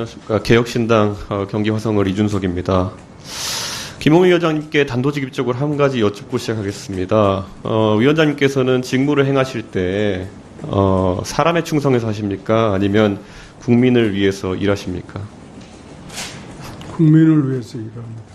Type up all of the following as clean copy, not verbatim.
안녕하십니까. 개혁신당 경기화성을 이준석입니다. 김홍희 위원장님께 단도직입적으로 한 가지 여쭙고 시작하겠습니다. 위원장님께서는 직무를 행하실 때 사람에 충성해서 하십니까? 아니면 국민을 위해서 일하십니까? 국민을 위해서 일합니다.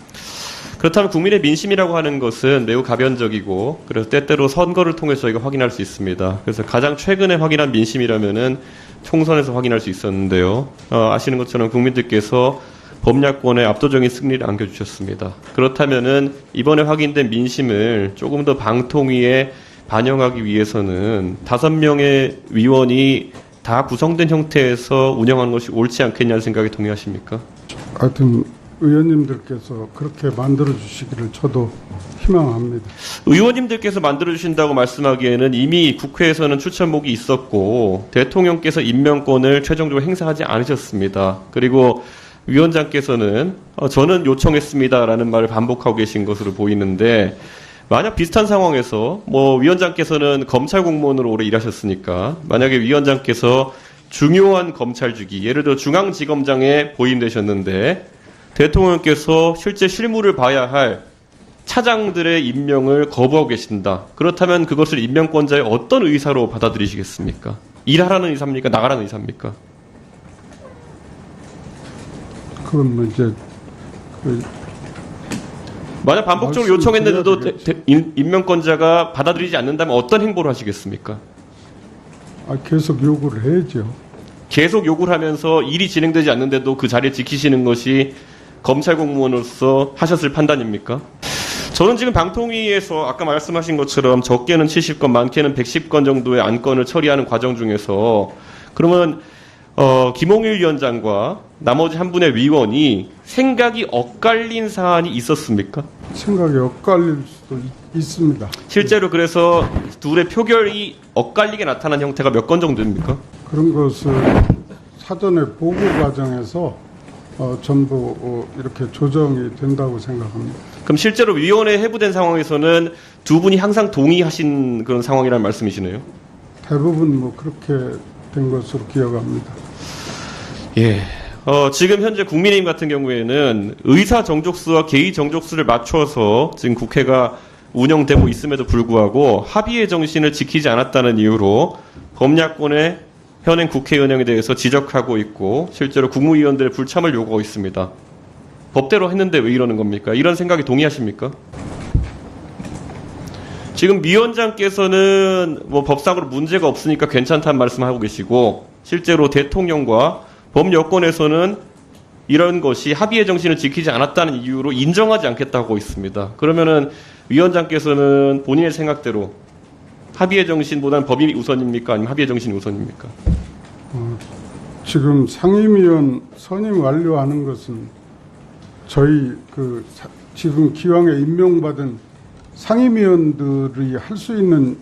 그렇다면 국민의 민심이라고 하는 것은 매우 가변적이고 그래서 때때로 선거를 통해서 저희가 확인할 수 있습니다. 그래서 가장 최근에 확인한 민심이라면은 총선에서 확인할 수 있었는데요. 아시는 것처럼 국민들께서 범야권의 압도적인 승리를 안겨주셨습니다. 그렇다면은 이번에 확인된 민심을 조금 더 방통위에 반영하기 위해서는 5명의 위원이 다 구성된 형태에서 운영하는 것이 옳지 않겠냐는 생각에 동의하십니까? 하여튼 의원님들께서 그렇게 만들어 주시기를 저도 희망합니다. 의원님들께서 만들어주신다고 말씀하기에는 이미 국회에서는 추천목이 있었고 대통령께서 임명권을 최종적으로 행사하지 않으셨습니다. 그리고 위원장께서는 저는 요청했습니다라는 말을 반복하고 계신 것으로 보이는데 만약 비슷한 상황에서 위원장께서는 검찰 공무원으로 오래 일하셨으니까 만약에 위원장께서 중요한 검찰직이 예를 들어 중앙지검장에 보임되셨는데 대통령께서 실제 실무를 봐야 할 차장들의 임명을 거부하고 계신다. 그렇다면 그것을 임명권자의 어떤 의사로 받아들이시겠습니까? 일하라는 의사입니까? 나가라는 의사입니까? 그건 이제 만약 반복적으로 요청했는데도 임명권자가 받아들이지 않는다면 어떤 행보를 하시겠습니까? 계속 요구를 해야죠. 계속 요구를 하면서 일이 진행되지 않는데도 그 자리에 지키시는 것이 검찰 공무원으로서 하셨을 판단입니까? 저는 지금 방통위에서 아까 말씀하신 것처럼 적게는 70건, 많게는 110건 정도의 안건을 처리하는 과정 중에서 그러면 김홍일 위원장과 나머지 한 분의 위원이 생각이 엇갈린 사안이 있었습니까? 생각이 엇갈릴 수도 있습니다. 실제로 그래서 둘의 표결이 엇갈리게 나타난 형태가 몇 건 정도입니까? 그런 것을 사전에 보고 과정에서 전부 이렇게 조정이 된다고 생각합니다. 그럼 실제로 위원회에 회부된 상황에서는 두 분이 항상 동의하신 그런 상황이라는 말씀이시네요? 대부분 그렇게 된 것으로 기억합니다. 예. 지금 현재 국민의힘 같은 경우에는 의사 정족수와 개의 정족수를 맞춰서 지금 국회가 운영되고 있음에도 불구하고 합의의 정신을 지키지 않았다는 이유로 범야권의 현행 국회 운영에 대해서 지적하고 있고 실제로 국무위원들의 불참을 요구하고 있습니다. 법대로 했는데 왜 이러는 겁니까? 이런 생각에 동의하십니까? 지금 위원장께서는 법상으로 문제가 없으니까 괜찮다는 말씀하고 계시고 실제로 대통령과 범여권에서는 이런 것이 합의의 정신을 지키지 않았다는 이유로 인정하지 않겠다고 하고 있습니다. 그러면은 위원장께서는 본인의 생각대로 합의의 정신보다는 법이 우선입니까? 아니면 합의의 정신이 우선입니까? 지금 상임위원 선임 완료하는 것은 저희 지금 기왕에 임명받은 상임위원들이 할 수 있는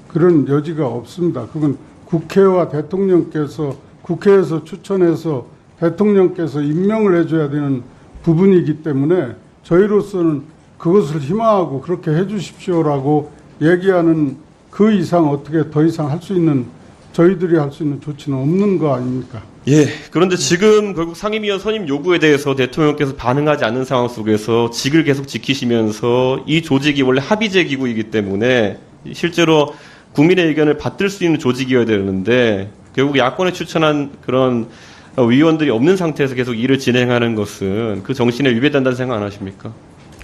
그런 여지가 없습니다. 그건 국회와 대통령께서 국회에서 추천해서 대통령께서 임명을 해줘야 되는 부분이기 때문에 저희로서는 그것을 희망하고 그렇게 해주십시오라고 얘기하는 그 이상 어떻게 더 이상 할 수 있는 저희들이 할 수 있는 조치는 없는 거 아닙니까? 예. 그런데 지금 결국 상임위원 선임 요구에 대해서 대통령께서 반응하지 않는 상황 속에서 직을 계속 지키시면서 이 조직이 원래 합의제 기구이기 때문에 실제로 국민의 의견을 받들 수 있는 조직이어야 되는데 결국 야권에 추천한 그런 위원들이 없는 상태에서 계속 일을 진행하는 것은 그 정신에 위배된다는 생각 안 하십니까?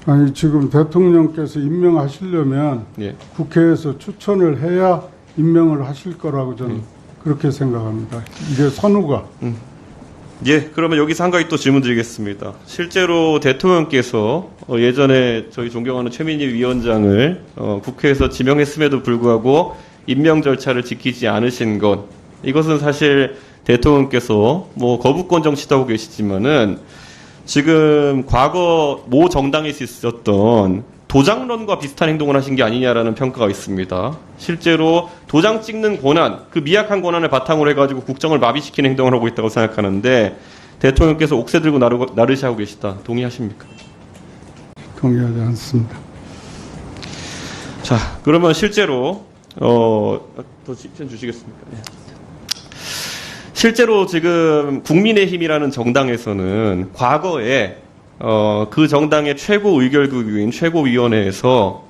아니 지금 대통령께서 임명하시려면 예. 국회에서 추천을 해야 임명을 하실 거라고 저는 그렇게 생각합니다. 이게 선우가. 예, 그러면 여기서 한 가지 또 질문 드리겠습니다. 실제로 대통령께서 예전에 저희 존경하는 최민희 위원장을 국회에서 지명했음에도 불구하고 임명 절차를 지키지 않으신 것, 이것은 사실 대통령께서 거부권 정치도 하고 계시지만은 지금 과거 모 정당에서 있었던 도장론과 비슷한 행동을 하신 게 아니냐라는 평가가 있습니다. 실제로 도장 찍는 권한, 그 미약한 권한을 바탕으로 해가지고 국정을 마비시키는 행동을 하고 있다고 생각하는데 대통령께서 옥새 들고 나르시하고 계시다. 동의하십니까? 동의하지 않습니다. 자, 그러면 실제로 더 시간 주시겠습니까? 네. 실제로 지금 국민의힘이라는 정당에서는 과거에 그 정당의 최고 의결국인 최고위원회에서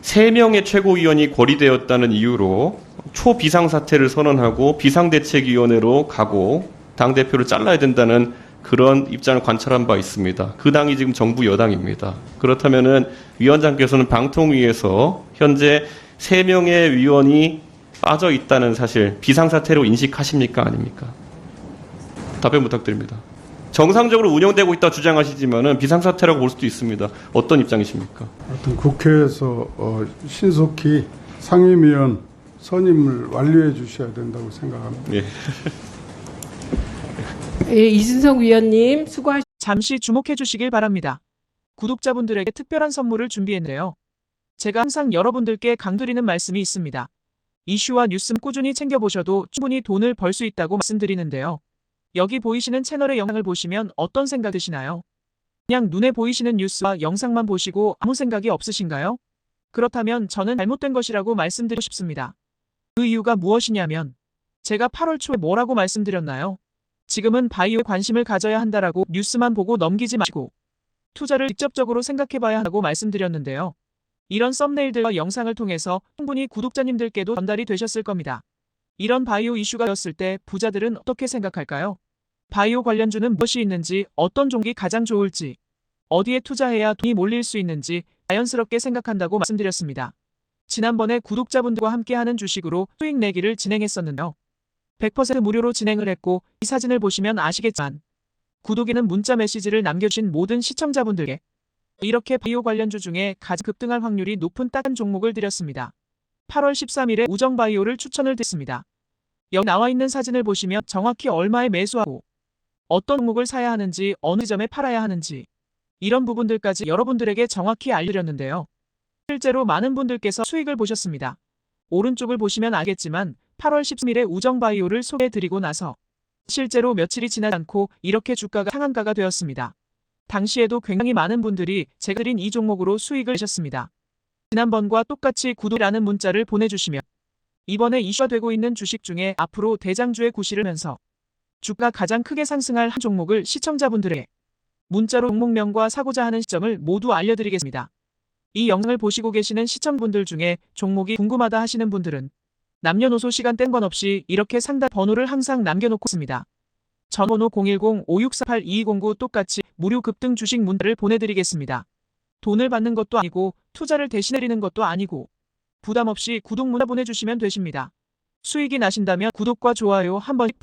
3명의 최고위원이 고리되었다는 이유로 초비상사태를 선언하고 비상대책위원회로 가고 당대표를 잘라야 된다는 그런 입장을 관찰한 바 있습니다. 그 당이 지금 정부 여당입니다. 그렇다면은 위원장께서는 방통위에서 현재 3명의 위원이 빠져 있다는 사실 비상사태로 인식하십니까? 아닙니까? 답변 부탁드립니다. 정상적으로 운영되고 있다 주장하시지만은 비상사태라고 볼 수도 있습니다. 어떤 입장이십니까? 하여튼 국회에서 신속히 상임위원 선임을 완료해 주셔야 된다고 생각합니다. 예. 예, 이준석 위원님 수고하셨습니다. 잠시 주목해 주시길 바랍니다. 구독자분들에게 특별한 선물을 준비했는데요. 제가 항상 여러분들께 강드리는 말씀이 있습니다. 이슈와 뉴스 꾸준히 챙겨보셔도 충분히 돈을 벌 수 있다고 말씀드리는데요. 여기 보이시는 채널의 영상을 보시면 어떤 생각 드시나요? 그냥 눈에 보이시는 뉴스와 영상만 보시고 아무 생각이 없으신가요? 그렇다면 저는 잘못된 것이라고 말씀드리고 싶습니다. 그 이유가 무엇이냐면 제가 8월 초에 뭐라고 말씀드렸나요? 지금은 바이오에 관심을 가져야 한다라고 뉴스만 보고 넘기지 마시고 투자를 직접적으로 생각해봐야 한다고 말씀드렸는데요. 이런 썸네일들과 영상을 통해서 충분히 구독자님들께도 전달이 되셨을 겁니다. 이런 바이오 이슈가 되었을 때 부자들은 어떻게 생각할까요? 바이오 관련주는 무엇이 있는지, 어떤 종목이 가장 좋을지, 어디에 투자해야 돈이 몰릴 수 있는지 자연스럽게 생각한다고 말씀드렸습니다. 지난번에 구독자분들과 함께하는 주식으로 수익 내기를 진행했었는데요. 100% 무료로 진행을 했고 이 사진을 보시면 아시겠지만 구독에는 문자 메시지를 남겨주신 모든 시청자분들께 이렇게 바이오 관련주 중에 가장 급등할 확률이 높은 딱 한 종목을 드렸습니다. 8월 13일에 우정바이오를 추천을 드렸습니다. 여기 나와 있는 사진을 보시면 정확히 얼마에 매수하고 어떤 종목을 사야 하는지 어느 지점에 팔아야 하는지 이런 부분들까지 여러분들에게 정확히 알려드렸는데요. 실제로 많은 분들께서 수익을 보셨습니다. 오른쪽을 보시면 알겠지만 8월 13일에 우정바이오를 소개해드리고 나서 실제로 며칠이 지나지 않고 이렇게 주가가 상한가가 되었습니다. 당시에도 굉장히 많은 분들이 제가 드린 이 종목으로 수익을 내셨습니다. 지난번과 똑같이 구독이라는 문자를 보내주시면 이번에 이슈가 되고 있는 주식 중에 앞으로 대장주의 구실을 면서 주가 가장 크게 상승할 한 종목을 시청자분들에게 문자로 종목명과 사고자 하는 시점을 모두 알려드리겠습니다. 이 영상을 보시고 계시는 시청분들 중에 종목이 궁금하다 하시는 분들은 남녀노소 시간 뗀 건 없이 이렇게 상담 번호를 항상 남겨놓고 있습니다. 전번호 010-5648-2209 똑같이 무료 급등 주식 문자를 보내드리겠습니다. 돈을 받는 것도 아니고 투자를 대신해드리는 것도 아니고 부담 없이 구독 문자 보내주시면 되십니다. 수익이 나신다면 구독과 좋아요 한 번씩